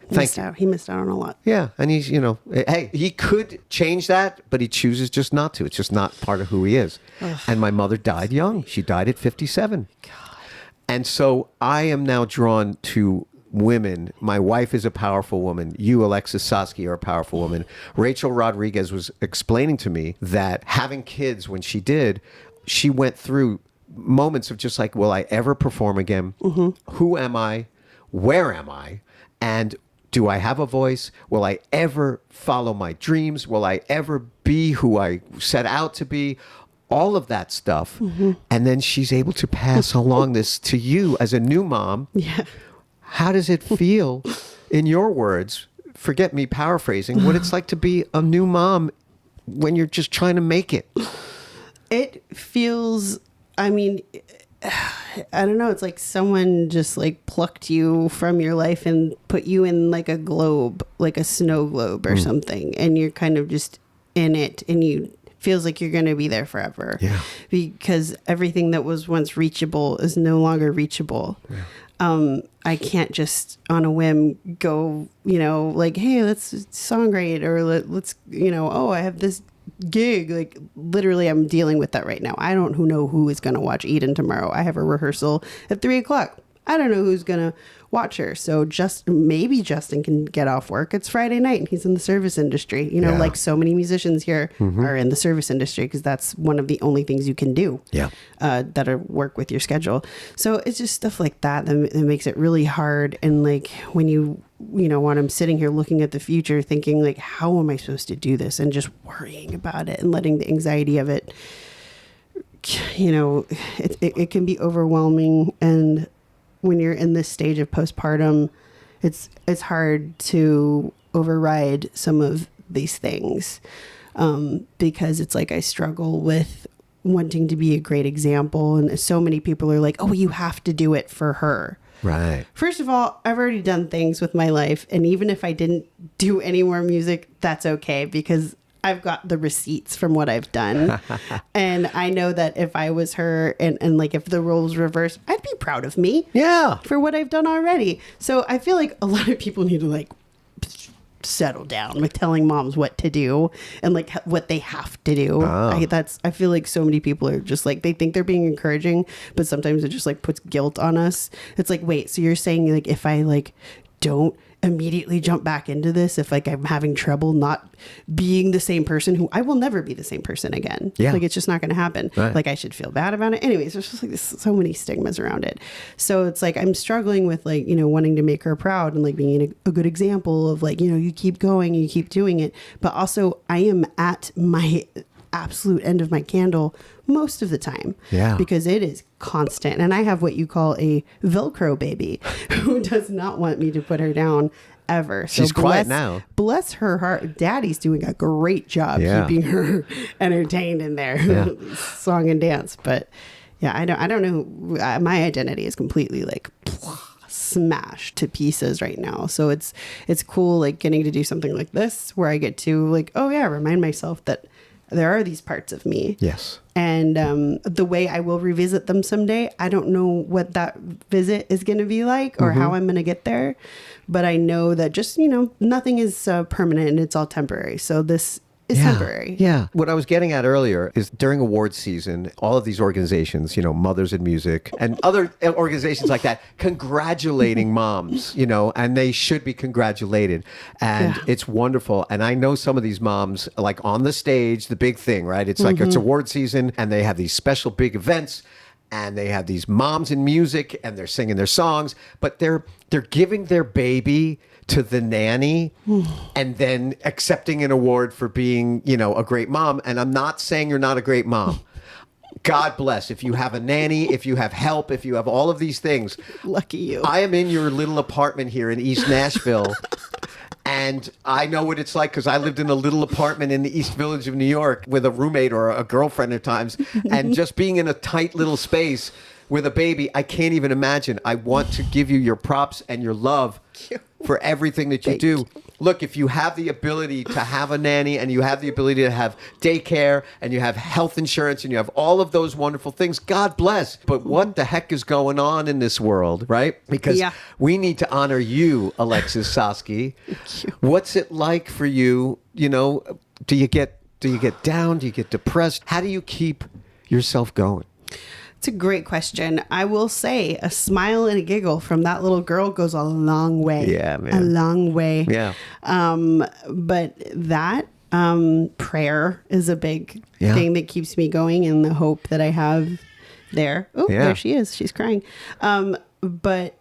He missed out on a lot. Yeah, and he's, hey, he could change that, but he chooses just not to. It's just not part of who he is. And my mother died young. She died at 57. God. And so I am now drawn to women. My wife is a powerful woman. You, Alexis Saski, are a powerful woman. Rachel Rodriguez was explaining to me that having kids, when she did, she went through moments of just like, will I ever perform again? Who am I? Where am I? And do I have a voice? Will I ever follow my dreams? Will I ever be who I set out to be? All of that stuff. And then she's able to pass along this to you as a new mom. Yeah. How does it feel, in your words, forget me paraphrasing, what it's like to be a new mom when you're just trying to make it? It feels, I don't know. It's like someone just like plucked you from your life and put you in like a globe, like a snow globe or something. And you're kind of just in it and you feels like you're going to be there forever. Yeah. Because everything that was once reachable is no longer reachable. Yeah. I can't just on a whim go, like, hey, let's songwrite or let's, I have this gig. Like literally I'm dealing with that right now. I don't know who is going to watch Eden tomorrow. I have a rehearsal at 3:00. I don't know who's going to watch her. So maybe Justin can get off work. It's Friday night and he's in the service industry. Like so many musicians here are in the service industry because that's one of the only things you can do that are work with your schedule. So it's just stuff like that makes it really hard. And like when when I'm sitting here looking at the future, thinking like, how am I supposed to do this? And just worrying about it and letting the anxiety of it, it can be overwhelming. And when you're in this stage of postpartum, it's hard to override some of these things, because it's like I struggle with wanting to be a great example. And so many people are like, oh, you have to do it for her. Right. First of all, I've already done things with my life. And even if I didn't do any more music, that's okay, because I've got the receipts from what I've done. And I know that if I was her and like if the roles reversed, I'd be proud of me. Yeah. For what I've done already. So I feel like a lot of people need to like settle down with telling moms what to do and like what they have to do. I feel like so many people are just like, they think they're being encouraging, but sometimes it just like puts guilt on us. It's like, wait, so you're saying like if I like don't immediately jump back into this, if like I'm having trouble not being the same person, who I will never be the same person again. Yeah. Like it's just not going to happen. Right. Like I should feel bad about it. Anyways, there's just like so many stigmas around it. So it's like I'm struggling with like, you know, wanting to make her proud and like being a good example of like, you know, you keep going, you keep doing it. But also I am at my absolute end of my candle most of the time. Yeah. Because it is constant. And I have what you call a Velcro baby who does not want me to put her down ever. So she's quiet now. Bless her heart. Daddy's doing a great job keeping her entertained in there. Song and dance. But yeah, I don't know. My identity is completely like smashed to pieces right now. So it's cool like getting to do something like this where I get to like, oh yeah, remind myself that there are these parts of me. Yes. And the way I will revisit them someday, I don't know what that visit is going to be like or how I'm going to get there. But I know that just, you know, nothing is permanent and it's all temporary. So this is temporary. Yeah. What I was getting at earlier is during awards season, all of these organizations, you know, Mothers in Music and other organizations like that, congratulating moms, you know, and they should be congratulated. And it's wonderful. And I know some of these moms, like on the stage, the big thing, right? It's like it's award season and they have these special big events. And they have these moms in music and they're singing their songs, but they're giving their baby to the nanny and then accepting an award for being, you know, a great mom. And I'm not saying you're not a great mom. God bless. If you have a nanny, if you have help, if you have all of these things. Lucky you. I am in your little apartment here in East Nashville. And I know what it's like because I lived in a little apartment in the East Village of New York with a roommate or a girlfriend at times. And just being in a tight little space with a baby, I can't even imagine. I want to give you your props and your love for everything that you do. Look, if you have the ability to have a nanny and you have the ability to have daycare and you have health insurance and you have all of those wonderful things, God bless. But what the heck is going on in this world, right? Because we need to honor you, Alexis Saski. What's it like for you? You know, do you get down? Do you get depressed? How do you keep yourself going? It's a great question. I will say a smile and a giggle from that little girl goes a long way. Yeah, man. A long way. Yeah. But that prayer is a big thing that keeps me going and the hope that I have there. Oh, there she is. She's crying. But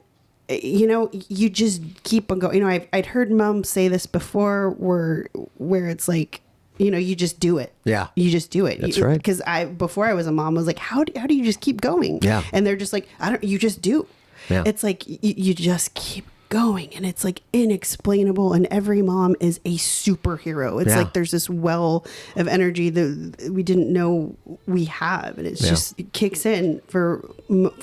you know, you just keep on going. You know, I'd heard mom say this before where it's like, you know, you just do it. Yeah. You just do it. That's right. Because before I was a mom, I was like, how do you just keep going? Yeah. And they're just like, you just do. Yeah. It's like, you just keep going. And it's like inexplainable. And every mom is a superhero. It's like there's this well of energy that we didn't know we have. And it's just, it kicks in for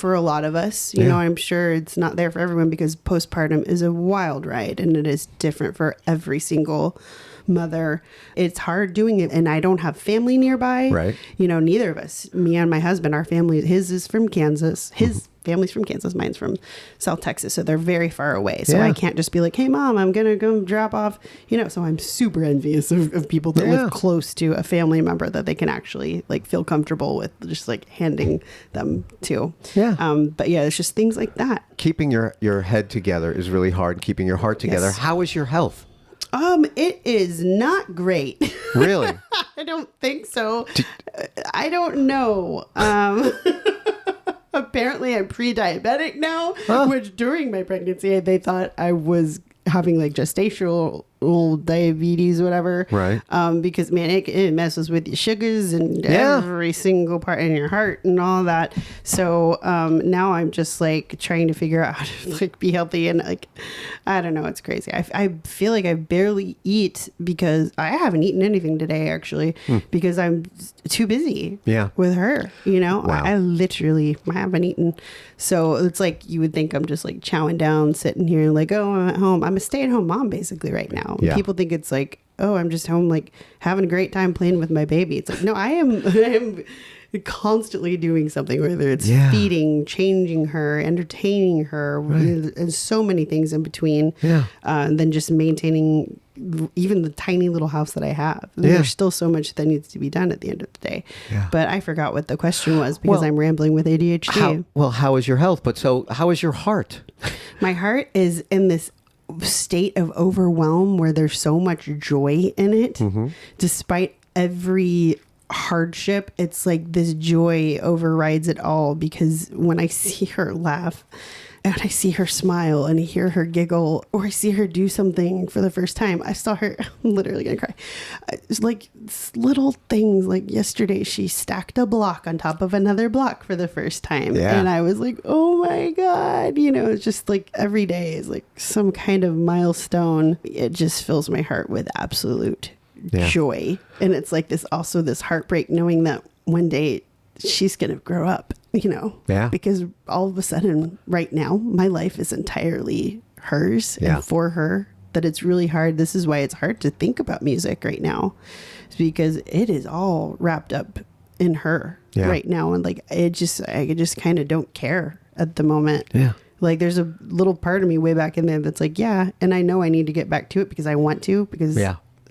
a lot of us. You know, I'm sure it's not there for everyone because postpartum is a wild ride. And it is different for every single mother. It's hard doing it, and I don't have family nearby. Right. You know, neither of us, me and my husband, our family, his is from Kansas. His family's from Kansas, mine's from South Texas, so they're very far away. So I can't just be like, hey mom, I'm gonna go drop off, you know. So I'm super envious of people that live close to a family member that they can actually like feel comfortable with just like handing them to. But yeah, it's just things like that. Keeping your head together is really hard. Keeping your heart together. How is your health? It is not great. Really? I don't think so. I don't know. Apparently I'm pre-diabetic now, which during my pregnancy, they thought I was having like gestational old diabetes, whatever. Right. Because man, it messes with your sugars and every single part in your heart and all that. So now I'm just like trying to figure out how to like be healthy, and like I don't know, it's crazy. I feel like I barely eat because I haven't eaten anything today actually because I'm too busy with her. You know, Wow. I literally haven't eaten. So it's like you would think I'm just like chowing down, sitting here like, oh, I'm at home. I'm a stay-at-home mom basically right now. Yeah. People think it's like, oh, I'm just home like having a great time playing with my baby. It's like, no, I am constantly doing something, whether it's feeding, changing her, entertaining her, and so many things in between. And then just maintaining even the tiny little house that I have. There's still so much that needs to be done at the end of the day. But I forgot what the question was because I'm rambling with ADHD. How is your health? But so how is your heart? My heart is in this state of overwhelm where there's so much joy in it, despite every hardship. It's like this joy overrides it all, because when I see her laugh and I see her smile and I hear her giggle, or I see her do something for the first time, I saw her, I'm literally gonna cry. It's like little things, like yesterday she stacked a block on top of another block for the first time. And I was like, oh my God, you know, it's just like every day is like some kind of milestone. It just fills my heart with absolute joy. And it's like this heartbreak knowing that one day she's going to grow up, you know, because all of a sudden right now, my life is entirely hers and for her, that it's really hard. This is why it's hard to think about music right now. It's because it is all wrapped up in her right now. And like, I just kind of don't care at the moment. Like there's a little part of me way back in there that's like, and I know I need to get back to it because I want to, because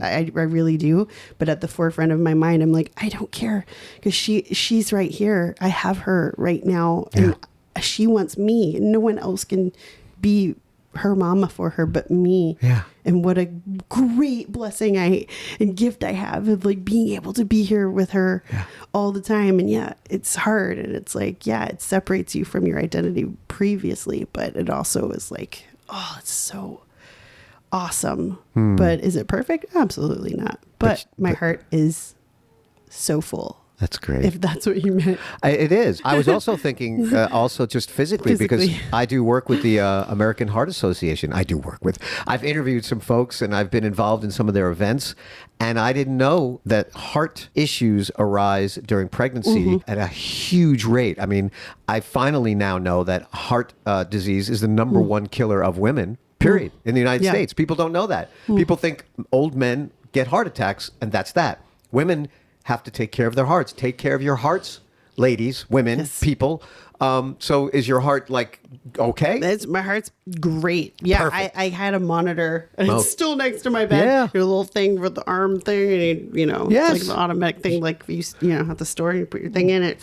I really do. But at the forefront of my mind, I'm like, I don't care, because she's right here. I have her right now, and she wants me. No one else can be her mama for her but me. And what a great blessing and gift I have of like being able to be here with her all the time. And it's hard, and it's like, it separates you from your identity previously, but it also is like, oh, it's so awesome. But is it perfect? Absolutely not. But my heart is so full. That's great. If that's what you meant. It is. I was also thinking also just physically, because I do work with the American Heart Association. I've interviewed some folks and I've been involved in some of their events, and I didn't know that heart issues arise during pregnancy at a huge rate. I mean, I finally now know that heart disease is the number one killer of women, period, in the United States. People don't know that. People think old men get heart attacks and that's that. Women have to take care of their hearts. Take care of your hearts, ladies, women, people. So is your heart like okay? My heart's great. Yeah, I had a monitor, and it's still next to my bed. Your little thing with the arm thing, and it's like the automatic thing, like you at the store, you put your thing in, it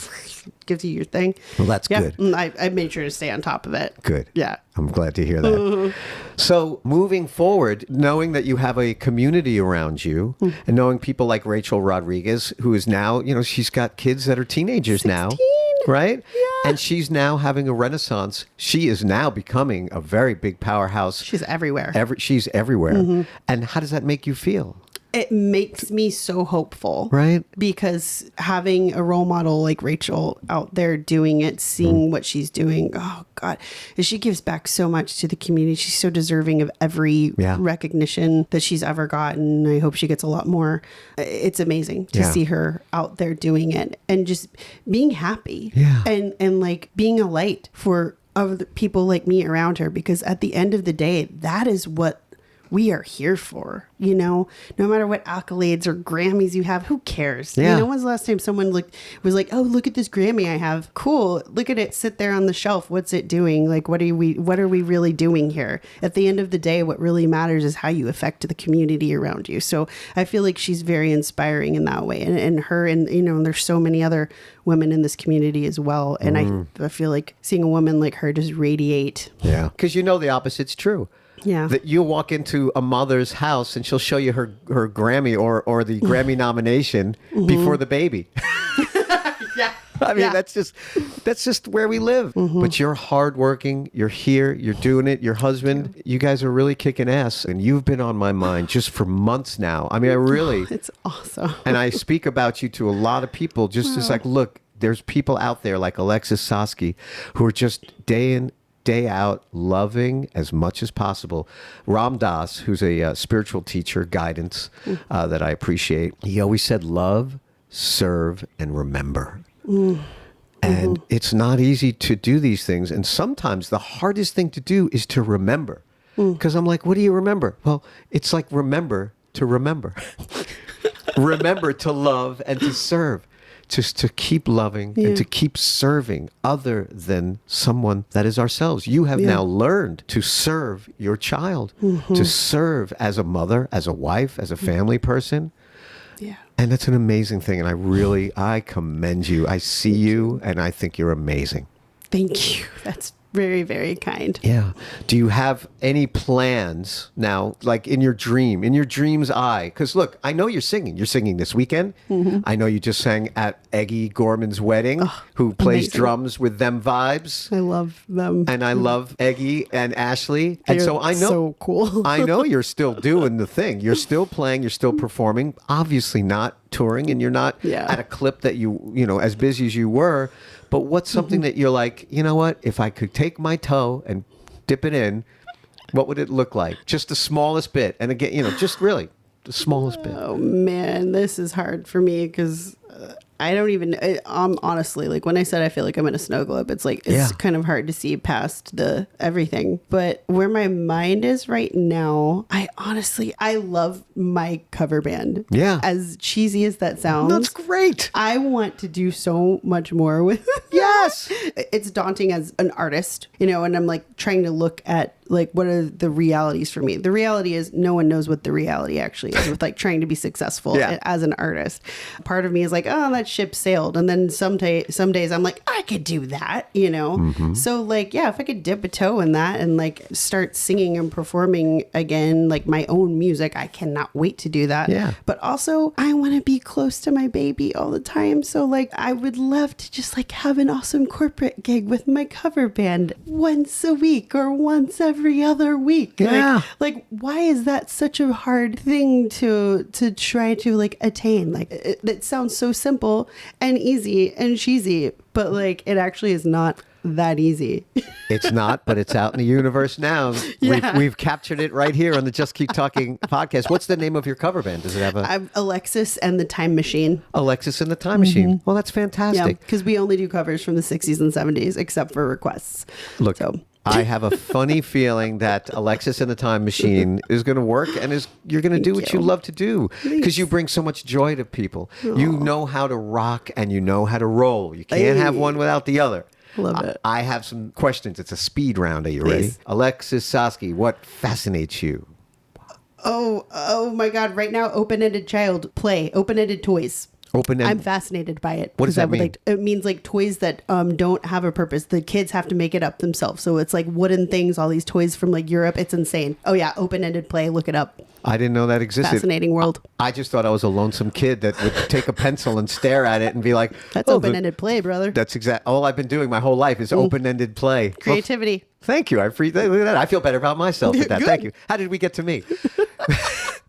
gives you your thing. Well, that's good. I made sure to stay on top of it. Good. Yeah. I'm glad to hear that. So moving forward, knowing that you have a community around you and knowing people like Rachel Rodriguez, who is now, she's got kids that are teenagers 16. now, right? Yeah. And she's now having a renaissance. She is now becoming a very big powerhouse. She's everywhere. She's everywhere. And how does that make you feel? It makes me so hopeful. Right. Because having a role model like Rachel out there doing it, seeing what she's doing, oh God, she gives back so much to the community. She's so deserving of every recognition that she's ever gotten. I hope she gets a lot more. It's amazing to see her out there doing it and just being happy and like being a light for other people like me around her, because at the end of the day, that is what we are here for, no matter what accolades or Grammys you have, who cares? When's the last time someone was like, oh, look at this Grammy I have. Cool. Look at it. Sit there on the shelf. What's it doing? Like, what are we really doing here? At the end of the day, what really matters is how you affect the community around you. So I feel like she's very inspiring in that way. And her, and, there's so many other women in this community as well. And I feel like seeing a woman like her just radiate. Yeah. Because the opposite's true. Yeah. That you'll walk into a mother's house and she'll show you her Grammy or the Grammy nomination before the baby. I mean, Yeah. that's just where we live. But you're hardworking. You're here. You're doing it. Your husband, you guys are really kicking ass. And you've been on my mind just for months now. I mean, I really, It's awesome. and I speak about you to a lot of people just as like, look, there's people out there like Alexis Saski who are just day in, day out, loving as much as possible. Ram Dass, who's a spiritual teacher, guidance that I appreciate, he always said, love, serve, and remember. And it's not easy to do these things. And sometimes the hardest thing to do is to remember. Because I'm like, what do you remember? Well, it's like remember to remember. Remember to love and to serve. Just to keep loving and to keep serving other than someone that is ourselves. You have now learned to serve your child, to serve as a mother, as a wife, as a family person. Yeah. And that's an amazing thing. And I commend you. I see you and I think you're amazing. Thank you. That's very, very kind. Yeah. Do you have any plans now, like in your dream's eye? Because look, I know you're singing. You're singing this weekend. I know you just sang at Eggy Gorman's wedding, who plays amazing. drums with Them Vibes. I love them. And I love Eggy and Ashley. And They're so I know, so cool. I know you're still doing the thing. You're still playing. You're still performing. Obviously not touring, and you're not at a clip that you know, as busy as you were. But what's something that you're like, you know what? If I could take my toe and dip it in, what would it look like? Just the smallest bit. And again, you know, just really the smallest bit. Oh man, this is hard for me because I don't even. Honestly, like when I said I feel like I'm in a snow globe, it's like it's kind of hard to see past the everything. But where my mind is right now, I love my cover band. Yeah, as cheesy as that sounds, that's great. I want to do so much more with. Yes, it's daunting as an artist, you know, and I'm like trying to look at like what are the realities for me. The reality is no one knows what the reality actually is with like trying to be successful as an artist. Part of me is like, oh, that ship sailed, and then some days I'm like, I could do that, you know. So like, yeah, if I could dip a toe in that and like start singing and performing again, like my own music, I cannot wait to do that. Yeah. But also I want to be close to my baby all the time, so like I would love to just like have an awesome corporate gig with my cover band once a week or once every other week. Yeah. Like why is that such a hard thing to try to like attain? Like it sounds so simple and easy and cheesy, but like it actually is not that easy. It's not, but it's out in the universe now. We've captured it right here on the Just Keep Talking podcast. What's the name of your cover band? Does it have I'm Alexis and the Time Machine. Alexis and the Time Machine. Well, that's Yeah, fantastic. because we only do covers from the 60s and 70s except for requests. Look, so I have a funny feeling that Alexis and the Time Machine is going to work, and you're going to do what you love to do because you bring so much joy to people. You know how to rock and you know how to roll. You can't have one without the other. Love it. I have some questions. It's a speed round. Are you ready? Please. Alexis Saski, what fascinates you? Oh my God. Right now, open-ended child play, open-ended toys. I'm fascinated by it. What does that mean? It means like toys that don't have a purpose. The kids have to make it up themselves. So it's like wooden things, all these toys from like Europe. It's insane. Oh yeah, open-ended play. Look it up. I didn't know that existed. Fascinating world. I just thought I was a lonesome kid that would take a pencil and stare at it and be like, That's open-ended play, brother. That's all I've been doing my whole life is open-ended play. Creativity. Well, thank you. Look at that. I feel better about myself with that. Good. Thank you. How did we get to me?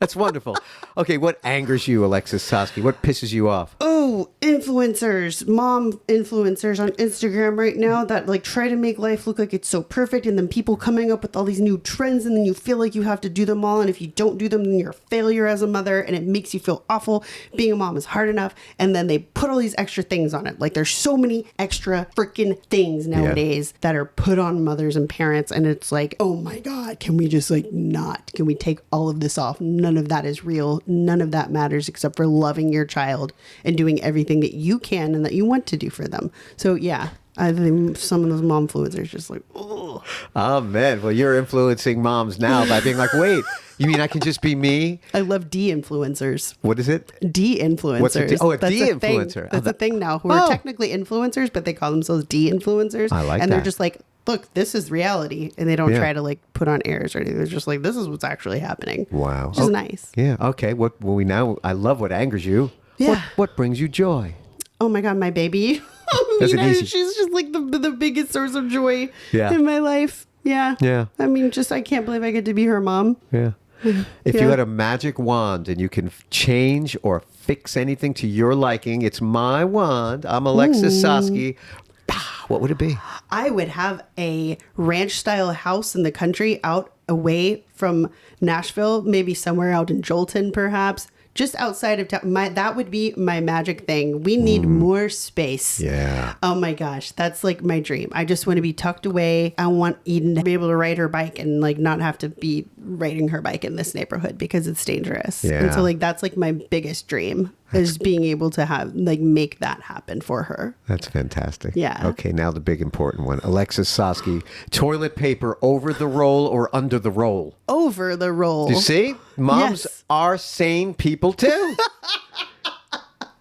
That's wonderful. Okay, what angers you, Alexis Saski? What pisses you off? Oh, influencers, mom influencers on Instagram right now that like try to make life look like it's so perfect, and then people coming up with all these new trends, and then you feel like you have to do them all, and if you don't do them, then you're a failure as a mother, and it makes you feel awful. Being a mom is hard enough, and then they put all these extra things on it. Like there's so many extra freaking things nowadays that are put on mothers and parents, and it's like, oh my God, can we just like not? Can we take all of this off? None of that is real. None of that matters except for loving your child and doing everything that you can and that you want to do for them. So yeah, I think some of those mom influencers just like, oh. Oh man, well you're influencing moms now by being like, wait, you mean I can just be me? I love de-influencers. What is it? De-influencers. What's a That's de-influencer? That's a thing now who are technically influencers, but they call themselves de-influencers. I like and that. they're just like, look, this is reality. And they don't try to like put on airs or anything. They're just like, this is what's actually happening. Wow. Which is nice. Yeah. Okay. I love what angers you. Yeah. What brings you joy? Oh my God, my baby. That's an easy. She's just like the biggest source of joy Yeah. in my life. Yeah. Yeah. I mean, just I can't believe I get to be her mom. Yeah. If Yeah. you had a magic wand and you can change or fix anything to your liking, it's my wand. I'm Alexis Saski. What would it be? I would have a ranch-style house in the country out away from Nashville, maybe somewhere out in Jolton, perhaps. Just outside of town. That would be my magic thing. We need more space. Yeah. Oh my gosh. That's like my dream. I just want to be tucked away. I want Eden to be able to ride her bike and like not have to be riding her bike in this neighborhood because it's dangerous. Yeah. And so like that's like my biggest dream is being able to have like make that happen for her. That's fantastic. Yeah. Okay, now the big important one. Alexis Saski, toilet paper over the roll or under the roll? Over the roll. You see? Moms Yes. are sane people too.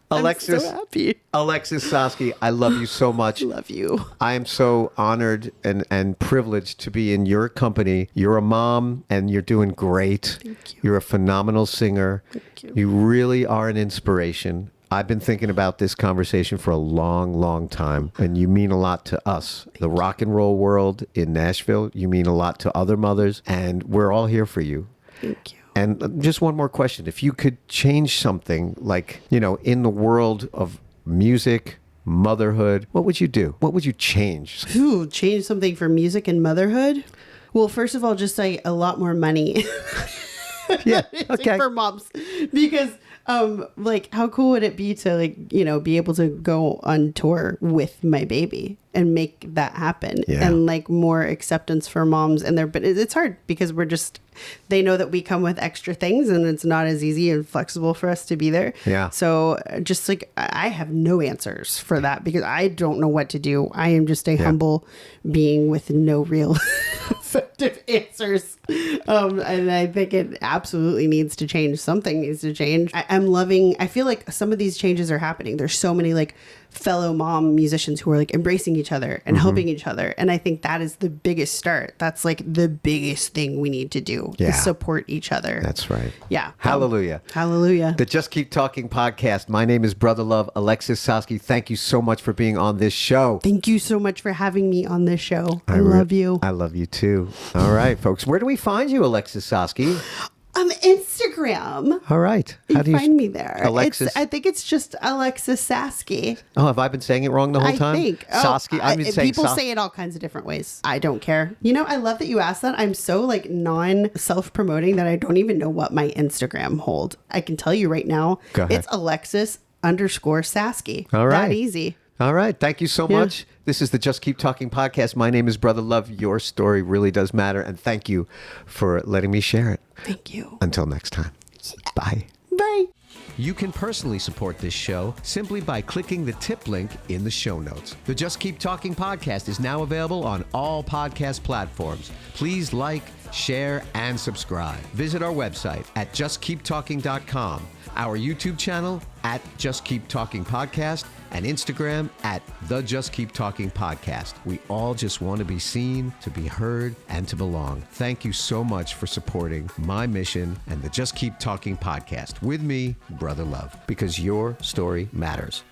Alexis, I'm so happy. Alexis Saski, I love you so much. Love you. I am so honored and privileged to be in your company. You're a mom and you're doing great. Thank you. You're a phenomenal singer. Thank you. You really are an inspiration. I've been thinking about this conversation for a long, long time, and you mean a lot to us, the rock and roll world in Nashville. You mean a lot to other mothers, and we're all here for you. Thank you. And just one more question. If you could change something, like, you know, in the world of music, motherhood, what would you do? What would you change? Ooh, change something for music and motherhood? Well, first of all, just like a lot more money. Yeah, Like, okay. for moms, because like how cool would it be to like, you know, be able to go on tour with my baby and make that happen. Yeah. And like more acceptance for moms and but it's hard because they know that we come with extra things and it's not as easy and flexible for us to be there. Yeah. So just like I have no answers for that because I don't know what to do. I am just a humble being with no real effective answers. And I think it absolutely needs to change. Something needs to change. I feel like some of these changes are happening. There's so many like fellow mom musicians who are like embracing each other and helping each other. And I think that is the biggest start. That's like the biggest thing we need to do Yeah. is support each other. That's right. Yeah. Hallelujah. Hallelujah. The Just Keep Talking podcast. My name is Brother Love, Alexis Saski. Thank you so much for being on this show. Thank you so much for having me on this show. I love you. I love you too. All right, folks. Where do we find you, Alexis Saski? Instagram. All right. You find me there. Alexis. I think it's just Alexis Saski. Oh, have I been saying it wrong the whole time? I think. Saski. I've been saying people say it all kinds of different ways. I don't care. You know, I love that you asked that. I'm so like non-self-promoting that I don't even know what my Instagram hold. I can tell you right now. Go ahead. It's Alexis_Saski. All right. That easy. All right. Thank you so much. This is the Just Keep Talking podcast. My name is Brother Love. Your story really does matter. And thank you for letting me share it. Thank you. Until next time. Bye. Bye. You can personally support this show simply by clicking the tip link in the show notes. The Just Keep Talking podcast is now available on all podcast platforms. Please like, share, and subscribe. Visit our website at justkeeptalking.com, our YouTube channel at Just Keep Talking Podcast, and Instagram at The Just Keep Talking Podcast. We all just want to be seen, to be heard, and to belong. Thank you so much for supporting my mission and the Just Keep Talking Podcast with me, Brother Love, because your story matters.